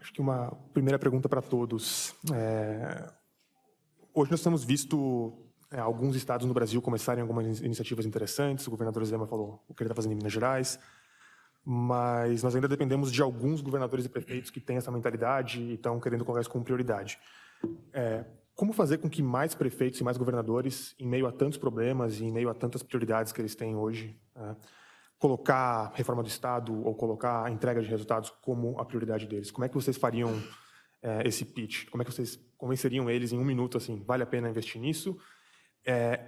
Acho que uma primeira pergunta para todos. Hoje nós temos visto alguns estados no Brasil começarem algumas iniciativas interessantes. O governador Zema falou o que ele está fazendo em Minas Gerais, mas nós ainda dependemos de alguns governadores e prefeitos que têm essa mentalidade e estão querendo colocar isso como prioridade. Como fazer com que mais prefeitos e mais governadores, em meio a tantos problemas e em meio a tantas prioridades que eles têm hoje, colocar a reforma do Estado ou colocar a entrega de resultados como a prioridade deles? Como é que vocês fariam esse pitch? Como é que vocês convenceriam eles em um minuto, assim, vale a pena investir nisso?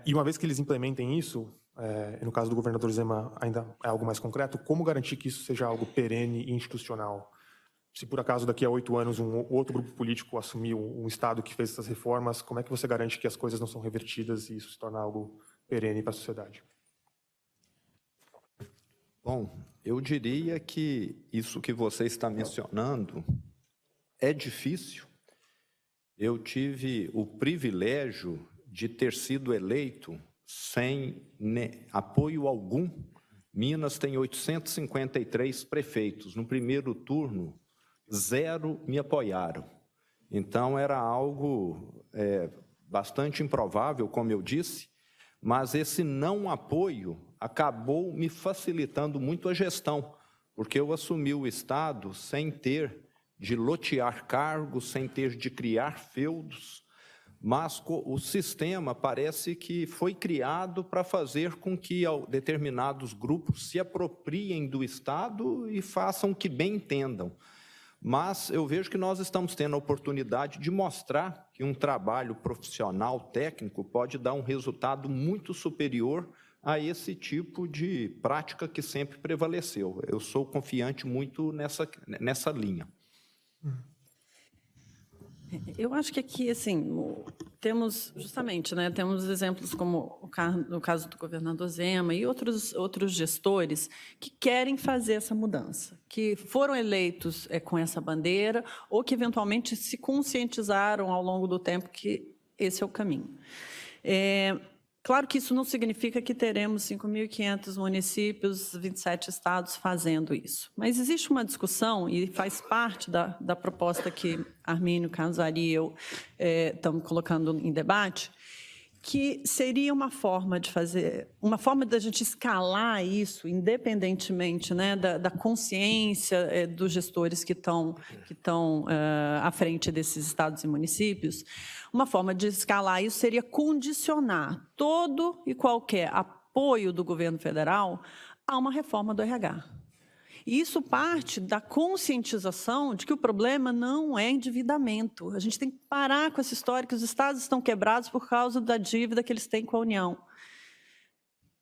E uma vez que eles implementem isso, no caso do governador Zema ainda é algo mais concreto, como garantir que isso seja algo perene e institucional? Se por acaso daqui a 8 anos um outro grupo político assumiu um Estado que fez essas reformas, como é que você garante que as coisas não são revertidas e isso se torna algo perene para a sociedade? Bom, eu diria que isso que você está mencionando é difícil. Eu tive o privilégio de ter sido eleito sem apoio algum. Minas tem 853 prefeitos. No primeiro turno, 0 me apoiaram. Então, era algo bastante improvável, como eu disse, mas esse não apoio acabou me facilitando muito a gestão, porque eu assumi o Estado sem ter de lotear cargos, sem ter de criar feudos, mas o sistema parece que foi criado para fazer com que determinados grupos se apropriem do Estado e façam o que bem entendam. Mas eu vejo que nós estamos tendo a oportunidade de mostrar que um trabalho profissional, técnico, pode dar um resultado muito superior a esse tipo de prática que sempre prevaleceu. Eu sou confiante muito nessa linha. Eu acho que aqui, assim, temos justamente, temos exemplos como o caso do governador Zema e outros gestores que querem fazer essa mudança, que foram eleitos com essa bandeira ou que eventualmente se conscientizaram ao longo do tempo que esse é o caminho. Claro que isso não significa que teremos 5.500 municípios, 27 estados fazendo isso. Mas existe uma discussão, e faz parte da proposta que Armínio, Casari e eu estamos colocando em debate, que seria uma forma de fazer, uma forma da gente escalar isso, independentemente da consciência dos gestores que estão à frente desses estados e municípios. Uma forma de escalar isso seria condicionar todo e qualquer apoio do governo federal a uma reforma do RH. E isso parte da conscientização de que o problema não é endividamento. A gente tem que parar com essa história que os estados estão quebrados por causa da dívida que eles têm com a União.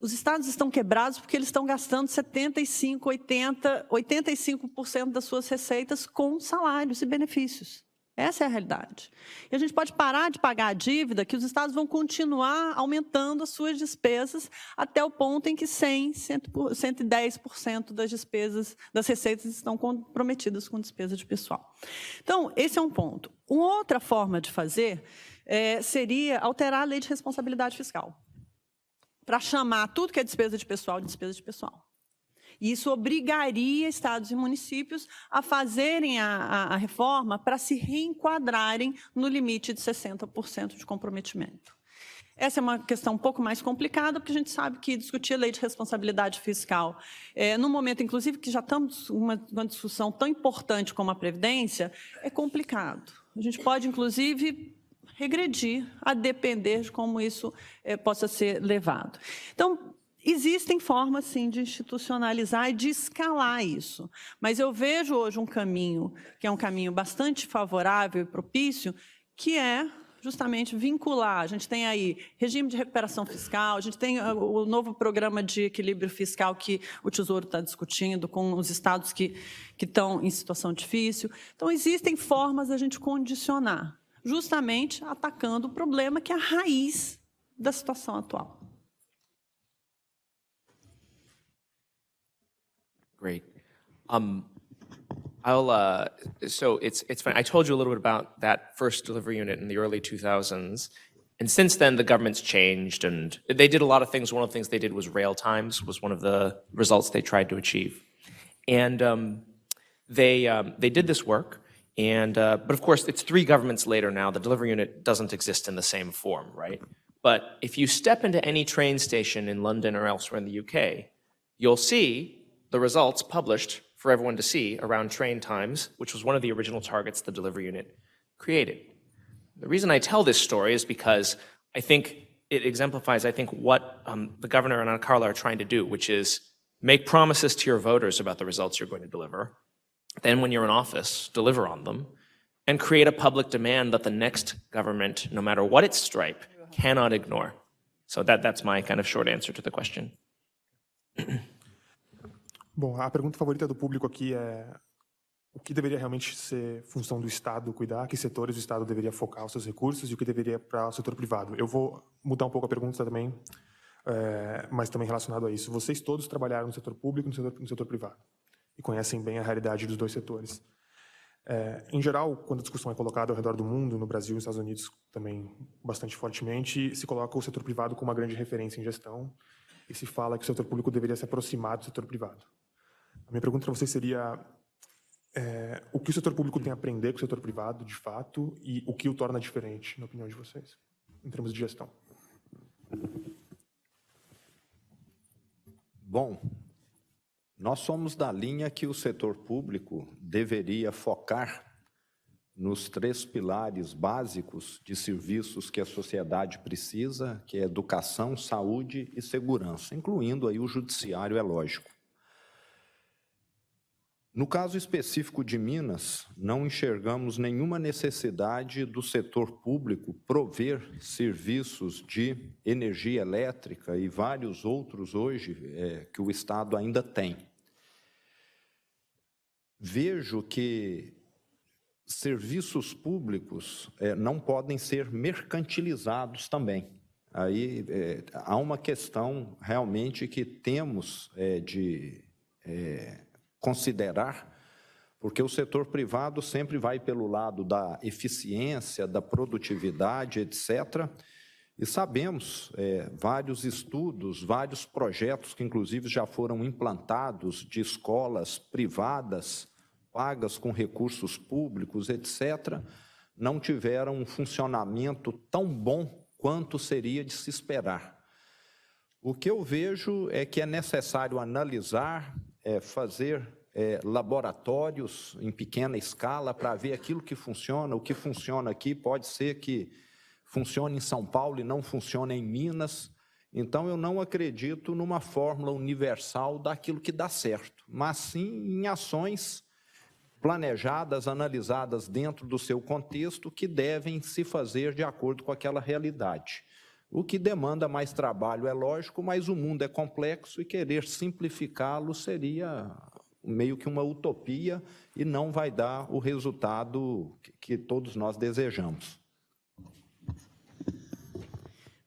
Os estados estão quebrados porque eles estão gastando 75%, 80%, 85% das suas receitas com salários e benefícios. Essa é a realidade. E a gente pode parar de pagar a dívida, que os estados vão continuar aumentando as suas despesas até o ponto em que 110% das despesas, das receitas estão comprometidas com despesa de pessoal. Então, esse é um ponto. Uma outra forma de fazer seria alterar a lei de responsabilidade fiscal, para chamar tudo que é despesa de pessoal de despesa de pessoal. E isso obrigaria estados e municípios a fazerem a reforma para se reenquadrarem no limite de 60% de comprometimento. Essa é uma questão um pouco mais complicada, porque a gente sabe que discutir a lei de responsabilidade fiscal, no momento, inclusive, que já estamos numa discussão tão importante como a Previdência, é complicado. A gente pode, inclusive, regredir a depender de como isso possa ser levado. Então, existem formas, sim, de institucionalizar e de escalar isso. Mas eu vejo hoje um caminho, que é um caminho bastante favorável e propício, que é justamente vincular. A gente tem aí regime de recuperação fiscal, a gente tem o novo programa de equilíbrio fiscal que o Tesouro está discutindo com os estados que estão em situação difícil. Então, existem formas da gente condicionar, justamente atacando o problema que é a raiz da situação atual. Great. So it's funny. I told you a little bit about that first delivery unit in the early 2000s. And since then, the government's changed, and they did a lot of things. One of the things they did was rail times was one of the results they tried to achieve. And they did this work, but of course, it's 3 governments later now. The delivery unit doesn't exist in the same form, right? But if you step into any train station in London or elsewhere in the UK, you'll see the results published for everyone to see around train times, which was one of the original targets the delivery unit created. The reason I tell this story is because I think it exemplifies, what the governor and Anna Carla are trying to do, which is make promises to your voters about the results you're going to deliver. Then when you're in office, deliver on them, and create a public demand that the next government, no matter what its stripe, cannot ignore. So that's my kind of short answer to the question. Bom, a pergunta favorita do público aqui é o que deveria realmente ser função do Estado cuidar, que setores o Estado deveria focar os seus recursos e o que deveria para o setor privado. Eu vou mudar um pouco a pergunta também, mas também relacionado a isso. Vocês todos trabalharam no setor público e no setor privado e conhecem bem a realidade dos 2 setores. Em geral, quando a discussão é colocada ao redor do mundo, no Brasil e nos Estados Unidos também bastante fortemente, se coloca o setor privado como uma grande referência em gestão e se fala que o setor público deveria se aproximar do setor privado. A minha pergunta para vocês seria o que o setor público tem a aprender com o setor privado, de fato, e o que o torna diferente, na opinião de vocês, em termos de gestão? Bom, nós somos da linha que o setor público deveria focar nos 3 pilares básicos de serviços que a sociedade precisa, que é educação, saúde e segurança, incluindo aí o judiciário, é lógico. No caso específico de Minas, não enxergamos nenhuma necessidade do setor público prover serviços de energia elétrica e vários outros hoje que o Estado ainda tem. Vejo que serviços públicos não podem ser mercantilizados também. Aí há uma questão realmente que temos de considerar, porque o setor privado sempre vai pelo lado da eficiência, da produtividade, etc. E sabemos vários estudos, vários projetos que inclusive já foram implantados de escolas privadas, pagas com recursos públicos, etc., não tiveram um funcionamento tão bom quanto seria de se esperar. O que eu vejo é que é necessário analisar, fazer laboratórios em pequena escala para ver aquilo que funciona. O que funciona aqui pode ser que funcione em São Paulo e não funcione em Minas. Então, eu não acredito numa fórmula universal daquilo que dá certo, mas sim em ações planejadas, analisadas dentro do seu contexto, que devem se fazer de acordo com aquela realidade. O que demanda mais trabalho é lógico, mas o mundo é complexo e querer simplificá-lo seria meio que uma utopia e não vai dar o resultado que todos nós desejamos.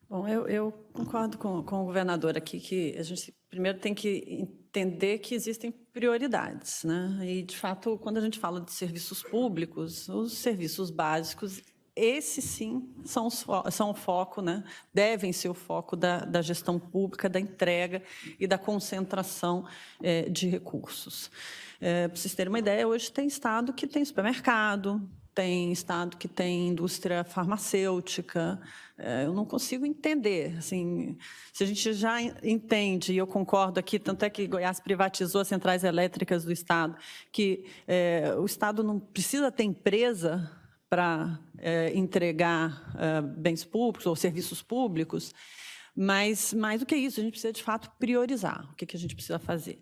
Bom, eu concordo com o governador aqui, que a gente primeiro tem que entender que existem prioridades, né? E, de fato, quando a gente fala de serviços públicos, os serviços básicos, esses, sim, são o foco, né? Devem ser o foco da gestão pública, da entrega e da concentração de recursos. Para vocês terem uma ideia, hoje tem estado que tem supermercado, tem estado que tem indústria farmacêutica. Eu não consigo entender. Assim, se a gente já entende, e eu concordo aqui, tanto é que Goiás privatizou as centrais elétricas do estado, que o estado não precisa ter empresa para entregar bens públicos ou serviços públicos, mas, mais do que isso, a gente precisa, de fato, priorizar o que a gente precisa fazer.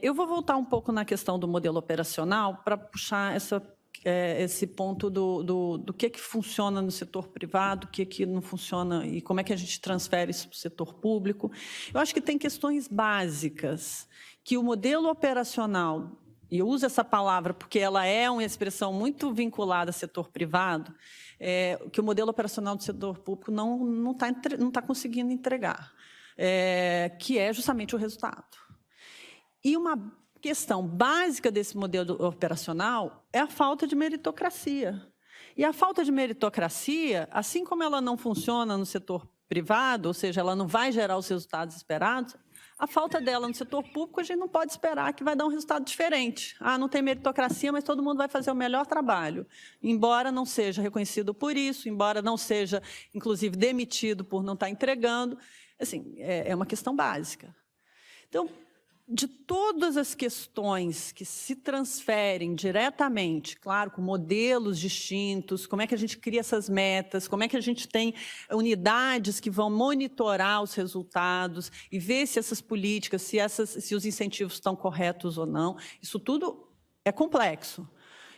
Eu vou voltar um pouco na questão do modelo operacional para puxar esse ponto do que funciona no setor privado, o que não funciona e como é que a gente transfere isso para o setor público. Eu acho que tem questões básicas que o modelo operacional, e eu uso essa palavra porque ela é uma expressão muito vinculada ao setor privado, que o modelo operacional do setor público não tá conseguindo entregar, que é justamente o resultado. E uma questão básica desse modelo operacional é a falta de meritocracia. E a falta de meritocracia, assim como ela não funciona no setor privado, ou seja, ela não vai gerar os resultados esperados, a falta dela no setor público, a gente não pode esperar que vai dar um resultado diferente. Ah, não tem meritocracia, mas todo mundo vai fazer o melhor trabalho, embora não seja reconhecido por isso, embora não seja, inclusive, demitido por não estar entregando. Assim, é uma questão básica. Então, de todas as questões que se transferem diretamente, claro, com modelos distintos, como é que a gente cria essas metas, como é que a gente tem unidades que vão monitorar os resultados e ver se essas políticas, se os incentivos estão corretos ou não, isso tudo é complexo.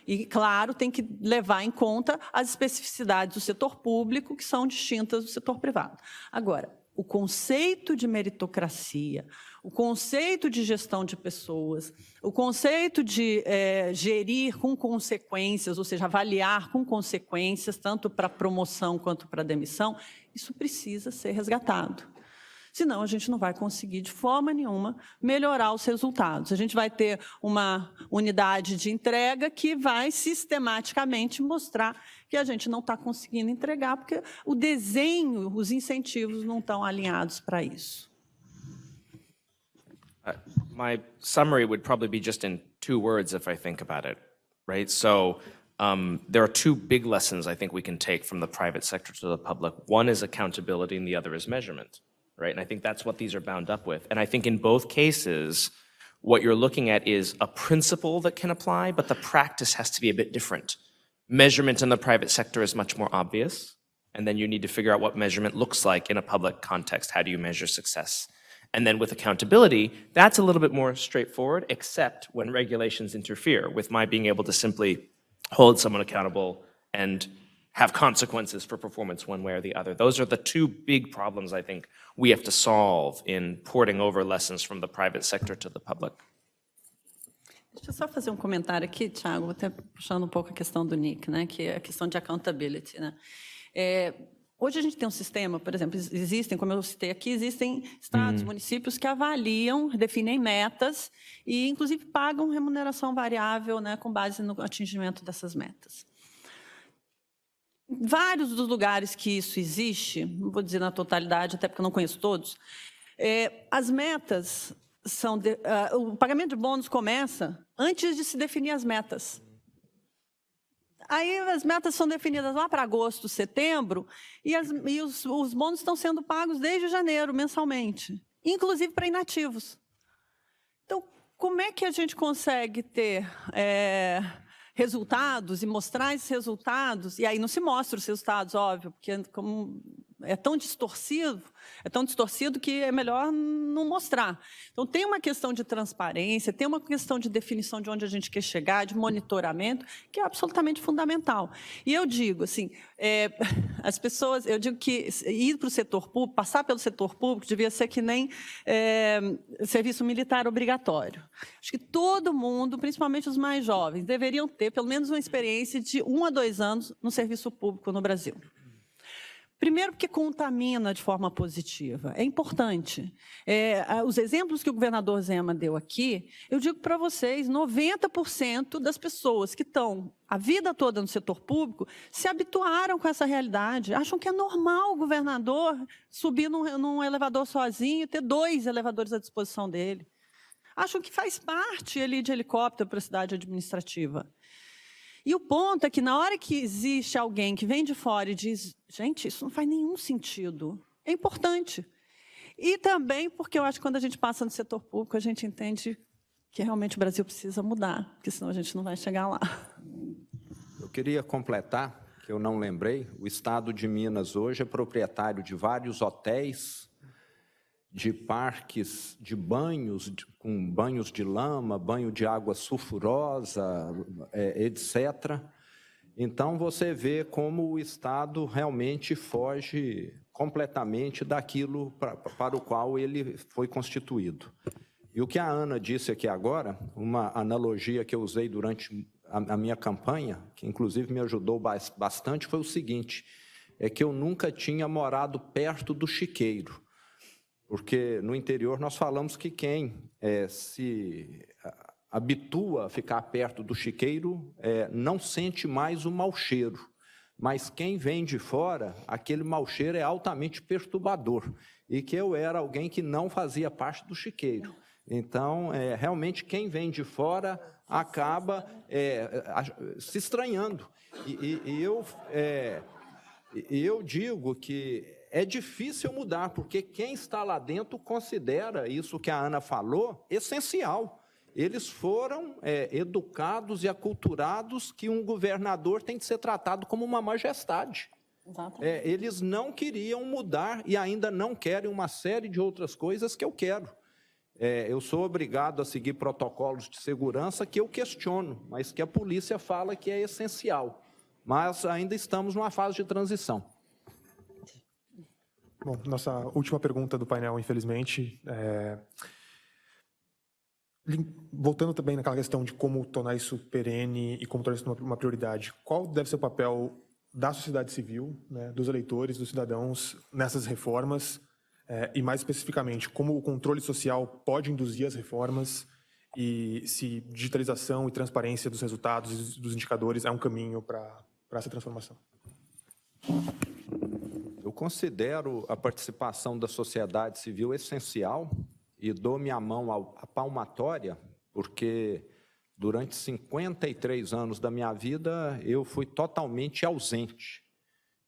E, claro, tem que levar em conta as especificidades do setor público, que são distintas do setor privado. Agora, o conceito de meritocracia, o conceito de gestão de pessoas, o conceito de gerir com consequências, ou seja, avaliar com consequências, tanto para promoção quanto para demissão, isso precisa ser resgatado. Senão, a gente não vai conseguir, de forma nenhuma, melhorar os resultados. A gente vai ter uma unidade de entrega que vai sistematicamente mostrar que a gente não está conseguindo entregar, porque o desenho, os incentivos não estão alinhados para isso. My summary would probably be just in 2 words if I think about it, right? So there are 2 big lessons I think we can take from the private sector to the public. One is accountability and the other is measurement, right? And I think that's what these are bound up with. And I think in both cases, what you're looking at is a principle that can apply, but the practice has to be a bit different. Measurement in the private sector is much more obvious, and then you need to figure out what measurement looks like in a public context. How do you measure success? And then with accountability, that's a little bit more straightforward, except when regulations interfere with my being able to simply hold someone accountable and have consequences for performance one way or the other. Those are the 2 big problems I think we have to solve in porting over lessons from the private sector to the public. Deixa eu só fazer um comentário aqui, Thiago, até puxando um pouco a questão do Nick, né, que é a questão de accountability, né? Hoje a gente tem um sistema, por exemplo, existem, como eu citei aqui, existem estados, municípios que avaliam, definem metas e, inclusive, pagam remuneração variável, né, com base no atingimento dessas metas. Vários dos lugares que isso existe, não vou dizer na totalidade, até porque eu não conheço todos, as metas são... o pagamento de bônus começa antes de se definir as metas. Aí as metas são definidas lá para agosto, setembro, e os bônus estão sendo pagos desde janeiro, mensalmente, inclusive para inativos. Então, como é que a gente consegue ter resultados e mostrar esses resultados? E aí não se mostra os resultados, óbvio, porque como é tão distorcido que é melhor não mostrar. Então, tem uma questão de transparência, tem uma questão de definição de onde a gente quer chegar, de monitoramento, que é absolutamente fundamental. E eu digo, assim, eu digo que ir para o setor público, passar pelo setor público, devia ser que nem serviço militar obrigatório. Acho que todo mundo, principalmente os mais jovens, deveriam ter pelo menos uma experiência de 1 a 2 anos no serviço público no Brasil. Primeiro, porque contamina de forma positiva. É importante. Os exemplos que o governador Zema deu aqui, eu digo para vocês, 90% das pessoas que estão a vida toda no setor público se habituaram com essa realidade. Acham que é normal o governador subir num elevador sozinho e ter 2 elevadores à disposição dele. Acham que faz parte ele ir de helicóptero para a cidade administrativa. E o ponto é que, na hora que existe alguém que vem de fora e diz, gente, isso não faz nenhum sentido, é importante. E também porque eu acho que quando a gente passa no setor público, a gente entende que realmente o Brasil precisa mudar, porque senão a gente não vai chegar lá. Eu queria completar, que eu não lembrei, o Estado de Minas hoje é proprietário de vários hotéis, de parques de banhos, com banhos de lama, banho de água sulfurosa, etc. Então, você vê como o Estado realmente foge completamente daquilo para o qual ele foi constituído. E o que a Ana disse aqui agora, uma analogia que eu usei durante a minha campanha, que inclusive me ajudou bastante, foi o seguinte, é que eu nunca tinha morado perto do chiqueiro. Porque no interior nós falamos que quem se habitua a ficar perto do chiqueiro não sente mais o mau cheiro, mas quem vem de fora, aquele mau cheiro é altamente perturbador, e que eu era alguém que não fazia parte do chiqueiro. Então, realmente, quem vem de fora acaba se estranhando. E eu digo que é difícil mudar, porque quem está lá dentro considera isso que a Ana falou essencial. Eles foram educados e aculturados que um governador tem de ser tratado como uma majestade. Eles não queriam mudar e ainda não querem uma série de outras coisas que eu quero. Eu sou obrigado a seguir protocolos de segurança que eu questiono, mas que a polícia fala que é essencial. Mas ainda estamos numa fase de transição. Bom, nossa última pergunta do painel, infelizmente, voltando também naquela questão de como tornar isso perene e como tornar isso uma prioridade, qual deve ser o papel da sociedade civil, né, dos eleitores, dos cidadãos, nessas reformas, e mais especificamente, como o controle social pode induzir as reformas e se digitalização e transparência dos resultados e dos indicadores é um caminho para essa transformação? Eu considero a participação da sociedade civil essencial e dou minha mão à palmatória, porque durante 53 anos da minha vida eu fui totalmente ausente.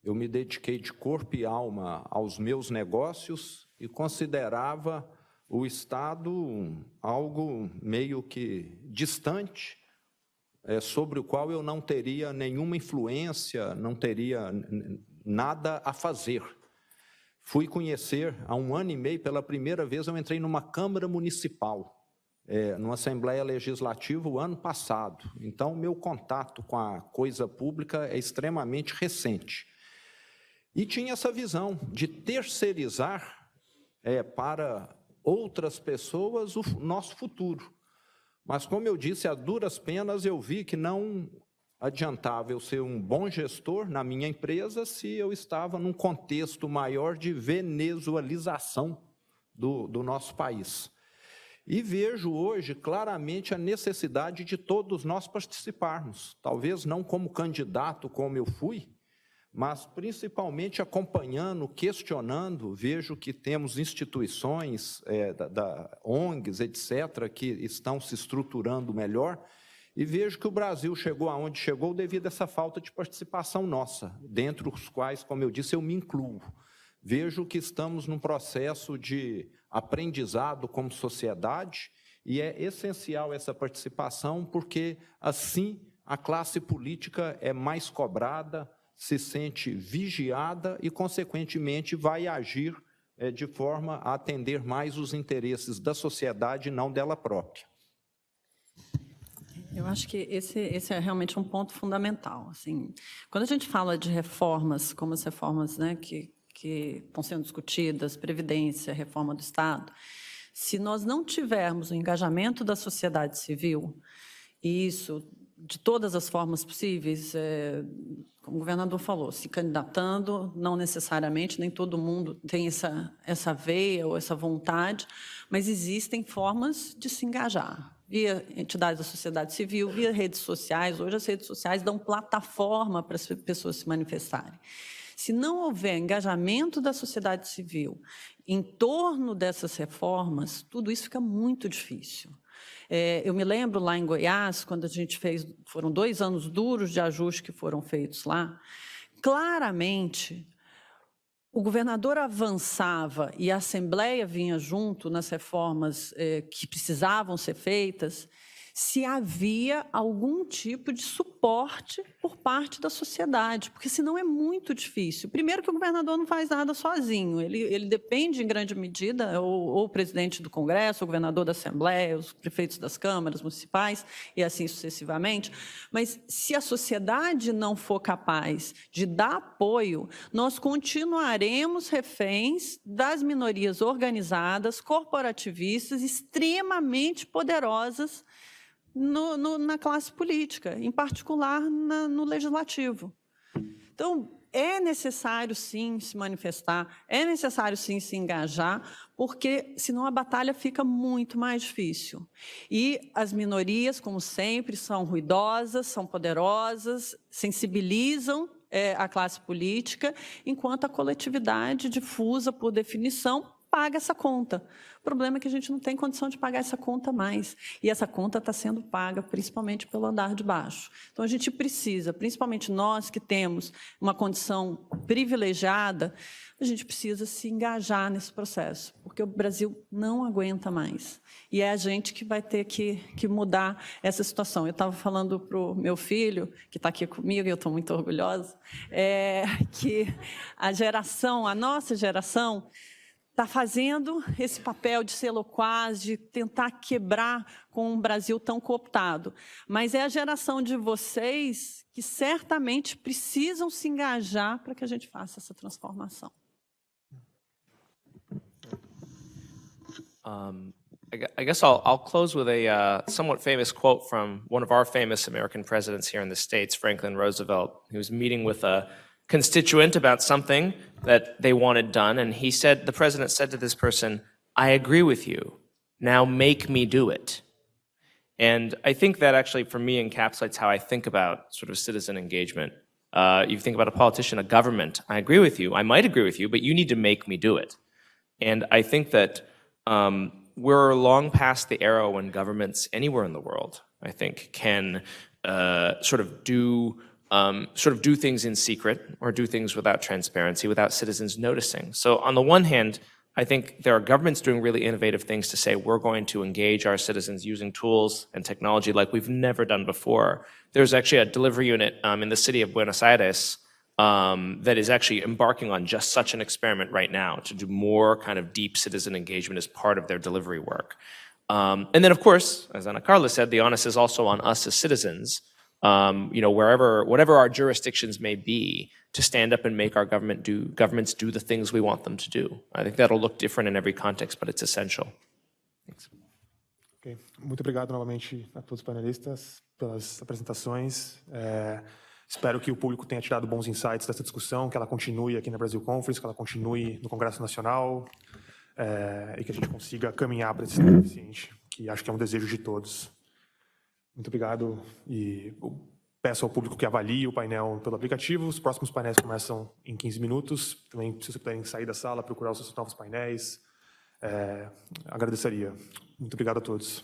Eu me dediquei de corpo e alma aos meus negócios e considerava o Estado algo meio que distante, sobre o qual eu não teria nenhuma influência, não teria nada a fazer. Fui conhecer, há 1 ano e meio, pela primeira vez, eu entrei numa Câmara Municipal, numa Assembleia Legislativa, o ano passado. Então, meu contato com a coisa pública é extremamente recente. E tinha essa visão de terceirizar para outras pessoas o nosso futuro. Mas, como eu disse, a duras penas eu vi que não adiantava eu ser um bom gestor na minha empresa se eu estava num contexto maior de venezuelização do nosso país. E vejo hoje claramente a necessidade de todos nós participarmos, talvez não como candidato como eu fui, mas principalmente acompanhando, questionando. Vejo que temos instituições, ONGs, etc., que estão se estruturando melhor, e vejo que o Brasil chegou aonde chegou devido a essa falta de participação nossa, dentre os quais, como eu disse, eu me incluo. Vejo que estamos num processo de aprendizado como sociedade, e é essencial essa participação, porque assim a classe política é mais cobrada, se sente vigiada e, consequentemente, vai agir de forma a atender mais os interesses da sociedade e não dela própria. Eu acho que esse é realmente um ponto fundamental. Assim, quando a gente fala de reformas, como as reformas, né, que estão sendo discutidas, Previdência, reforma do Estado, se nós não tivermos o engajamento da sociedade civil, e isso de todas as formas possíveis, como o governador falou, se candidatando, não necessariamente, nem todo mundo tem essa veia ou essa vontade, mas existem formas de se engajar, via entidades da sociedade civil, via redes sociais. Hoje as redes sociais dão plataforma para as pessoas se manifestarem. Se não houver engajamento da sociedade civil em torno dessas reformas, tudo isso fica muito difícil. Eu me lembro lá em Goiás, quando a gente fez, foram 2 anos duros de ajuste que foram feitos lá, claramente o governador avançava e a Assembleia vinha junto nas reformas que precisavam ser feitas, se havia algum tipo de suporte por parte da sociedade, porque senão é muito difícil. Primeiro que o governador não faz nada sozinho, ele depende em grande medida, ou o presidente do Congresso, o governador da Assembleia, os prefeitos das câmaras municipais, e assim sucessivamente, mas se a sociedade não for capaz de dar apoio, nós continuaremos reféns das minorias organizadas, corporativistas, extremamente poderosas, na classe política, em particular no legislativo. Então, é necessário, sim, se manifestar, é necessário, sim, se engajar, porque senão a batalha fica muito mais difícil. E as minorias, como sempre, são ruidosas, são poderosas, sensibilizam a classe política, enquanto a coletividade difusa, por definição, paga essa conta. O problema é que a gente não tem condição de pagar essa conta mais. E essa conta está sendo paga principalmente pelo andar de baixo. Então, a gente precisa, principalmente nós que temos uma condição privilegiada, a gente precisa se engajar nesse processo, porque o Brasil não aguenta mais. E é a gente que vai ter que mudar essa situação. Eu estava falando para o meu filho, que está aqui comigo, e eu estou muito orgulhosa, que a nossa geração, está fazendo esse papel de ser loquaz, de tentar quebrar com um Brasil tão cooptado. Mas é a geração de vocês que certamente precisam se engajar para que a gente faça essa transformação. I guess I'll close with a somewhat famous quote from one of our famous American presidents here in the States, Franklin Roosevelt, who was meeting with a constituent about something that they wanted done, and the president said to this person, "I agree with you, now make me do it." And I think that actually, for me, encapsulates how I think about sort of citizen engagement. You think about a politician, a government, I agree with you, I might agree with you, but you need to make me do it. And I think that we're long past the era when governments anywhere in the world, I think, can sort of do things in secret or do things without transparency, without citizens noticing. So on the one hand, I think there are governments doing really innovative things to say we're going to engage our citizens using tools and technology like we've never done before. There's actually a delivery unit in the city of Buenos Aires that is actually embarking on just such an experiment right now to do more kind of deep citizen engagement as part of their delivery work. And then, of course, as Ana Carla said, the onus is also on us as citizens, whatever our jurisdictions may be, to stand up and make our governments do the things we want them to do. I think that'll look different in every context, but it's essential. Thanks. Okay. Muito obrigado novamente a todos os panelistas pelas apresentações. Espero que o público tenha tirado bons insights dessa discussão, que ela continue aqui na Brasil Conference, que ela continue no Congresso Nacional e que a gente consiga caminhar para esse sistema eficiente, que acho que é um desejo de todos. Muito obrigado e peço ao público que avalie o painel pelo aplicativo. Os próximos painéis começam em 15 minutos. Também, se vocês puderem sair da sala, procurar os seus novos painéis, agradeceria. Muito obrigado a todos.